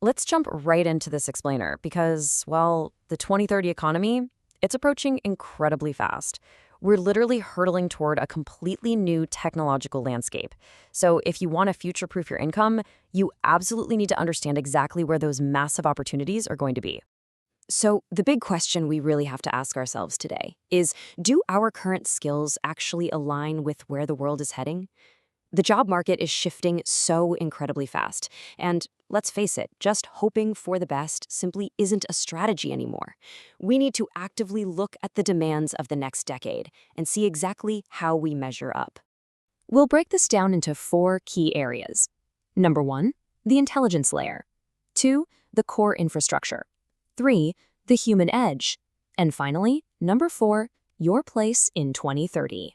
Let's jump right into this explainer because, well, the 2030 economy, it's approaching incredibly fast. We're literally hurtling toward a completely new technological landscape. So if you want to future-proof your income, you absolutely need to understand exactly where those massive opportunities are going to be. So the big question we really have to ask ourselves today is, do our current skills actually align with where the world is heading? The job market is shifting so incredibly fast. And let's face it, just hoping for the best simply isn't a strategy anymore. We need to actively look at the demands of the next decade and see exactly how we measure up. We'll break this down into 4 key areas. Number 1, the intelligence layer. 2, the core infrastructure. 3, the human edge. And finally, number 4, your place in 2030.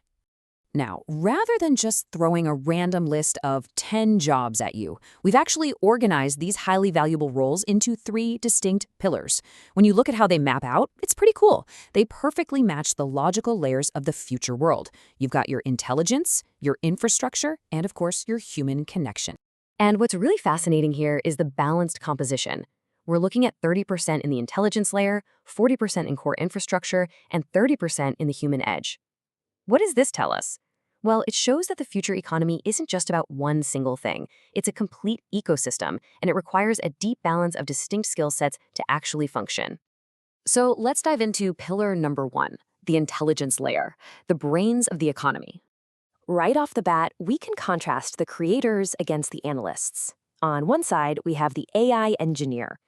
Now, rather than just throwing a random list of 10 jobs at you, we've actually organized these highly valuable roles into 3 distinct pillars. When you look at how they map out, it's pretty cool. They perfectly match the logical layers of the future world. You've got your intelligence, your infrastructure, and of course, your human connection. And what's really fascinating here is the balanced composition. We're looking at 30% in the intelligence layer, 40% in core infrastructure, and 30% in the human edge. What does this tell us? Well, it shows that the future economy isn't just about one single thing. It's a complete ecosystem, and it requires a deep balance of distinct skill sets to actually function. So let's dive into pillar number 1, the intelligence layer, the brains of the economy. Right off the bat, we can contrast the creators against the analysts. On one side, we have the AI engineer.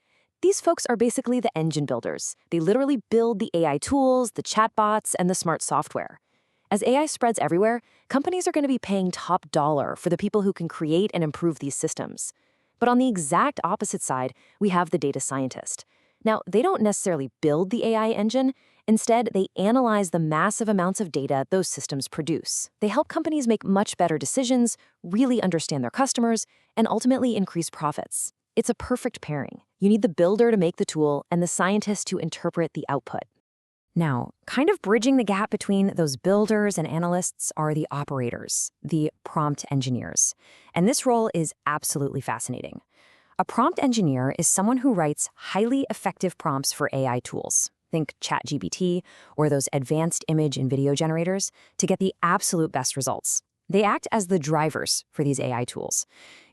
These folks are basically the engine builders. They literally build the AI tools, the chatbots, and the smart software. As AI spreads everywhere, companies are going to be paying top dollar for the people who can create and improve these systems. But on the exact opposite side, we have the data scientist. Now, they don't necessarily build the AI engine. Instead, they analyze the massive amounts of data those systems produce. They help companies make much better decisions, really understand their customers, and ultimately increase profits. It's a perfect pairing. You need the builder to make the tool and the scientist to interpret the output. Now, kind of bridging the gap between those builders and analysts are the operators, the prompt engineers. And this role is absolutely fascinating. A prompt engineer is someone who writes highly effective prompts for AI tools. Think ChatGPT or those advanced image and video generators to get the absolute best results. They act as the drivers for these AI tools.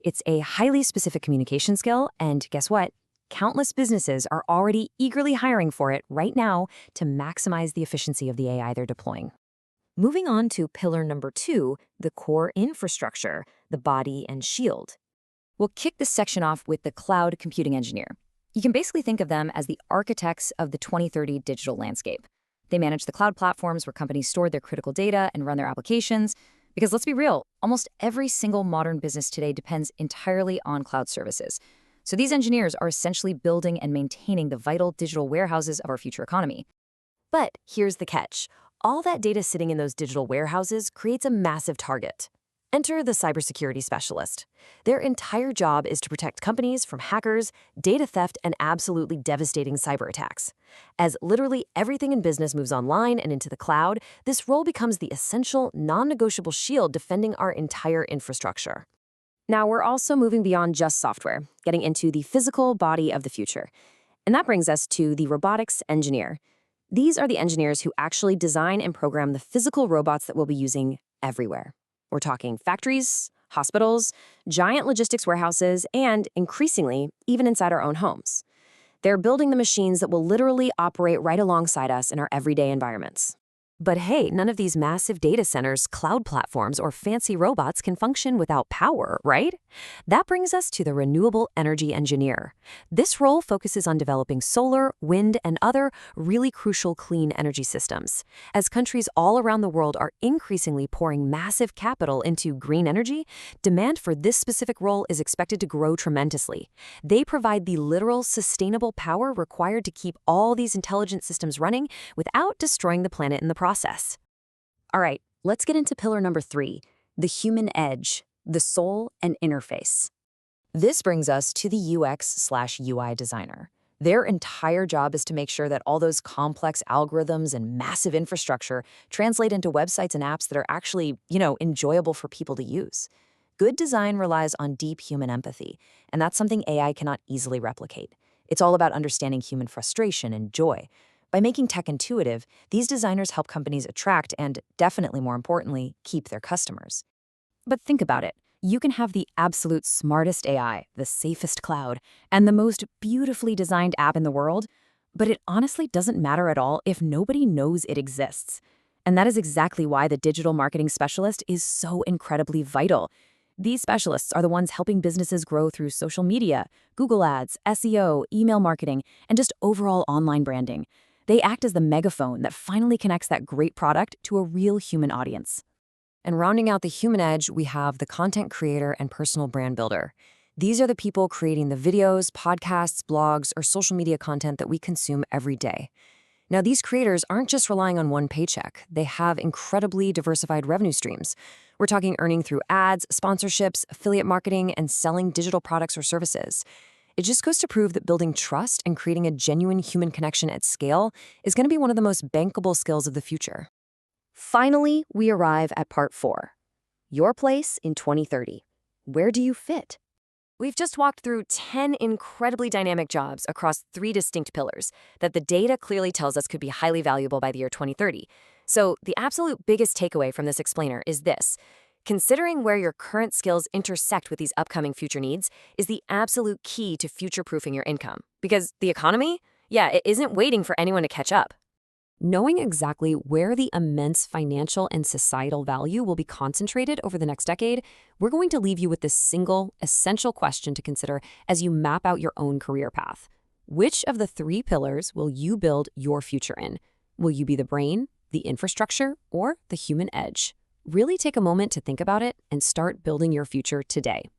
It's a highly specific communication skill, and guess what? Countless businesses are already eagerly hiring for it right now to maximize the efficiency of the AI they're deploying. Moving on to pillar number 2, the core infrastructure, the body and shield. We'll kick this section off with the cloud computing engineer. You can basically think of them as the architects of the 2030 digital landscape. They manage the cloud platforms where companies store their critical data and run their applications. Because let's be real, almost every single modern business today depends entirely on cloud services. So these engineers are essentially building and maintaining the vital digital warehouses of our future economy. But here's the catch. All that data sitting in those digital warehouses creates a massive target. Enter the cybersecurity specialist. Their entire job is to protect companies from hackers, data theft, and absolutely devastating cyber attacks. As literally everything in business moves online and into the cloud, this role becomes the essential, non-negotiable shield defending our entire infrastructure. Now, we're also moving beyond just software, getting into the physical body of the future. And that brings us to the robotics engineer. These are the engineers who actually design and program the physical robots that we'll be using everywhere. We're talking factories, hospitals, giant logistics warehouses, and increasingly, even inside our own homes. They're building the machines that will literally operate right alongside us in our everyday environments. But hey, none of these massive data centers, cloud platforms, or fancy robots can function without power, right? That brings us to the renewable energy engineer. This role focuses on developing solar, wind, and other really crucial clean energy systems. As countries all around the world are increasingly pouring massive capital into green energy, demand for this specific role is expected to grow tremendously. They provide the literal sustainable power required to keep all these intelligent systems running without destroying the planet in the process. All right, let's get into pillar number 3, the human edge, the soul and interface. This brings us to the UX/UI designer. Their entire job is to make sure that all those complex algorithms and massive infrastructure translate into websites and apps that are actually, enjoyable for people to use. Good design relies on deep human empathy, and that's something AI cannot easily replicate. It's all about understanding human frustration and joy. By making tech intuitive, these designers help companies attract and, definitely more importantly, keep their customers. But think about it. You can have the absolute smartest AI, the safest cloud, and the most beautifully designed app in the world, but it honestly doesn't matter at all if nobody knows it exists. And that is exactly why the digital marketing specialist is so incredibly vital. These specialists are the ones helping businesses grow through social media, Google Ads, SEO, email marketing, and just overall online branding. They act as the megaphone that finally connects that great product to a real human audience. And rounding out the human edge, we have the content creator and personal brand builder. These are the people creating the videos, podcasts, blogs, or social media content that we consume every day. Now, these creators aren't just relying on one paycheck. They have incredibly diversified revenue streams. We're talking earning through ads, sponsorships, affiliate marketing, and selling digital products or services. It just goes to prove that building trust and creating a genuine human connection at scale is going to be one of the most bankable skills of the future. Finally, we arrive at part 4. Your place in 2030. Where do you fit? We've just walked through 10 incredibly dynamic jobs across 3 distinct pillars that the data clearly tells us could be highly valuable by the year 2030. So the absolute biggest takeaway from this explainer is this. Considering where your current skills intersect with these upcoming future needs is the absolute key to future-proofing your income. Because the economy, it isn't waiting for anyone to catch up. Knowing exactly where the immense financial and societal value will be concentrated over the next decade, we're going to leave you with this single, essential question to consider as you map out your own career path. Which of the 3 pillars will you build your future in? Will you be the brain, the infrastructure, or the human edge? Really take a moment to think about it and start building your future today.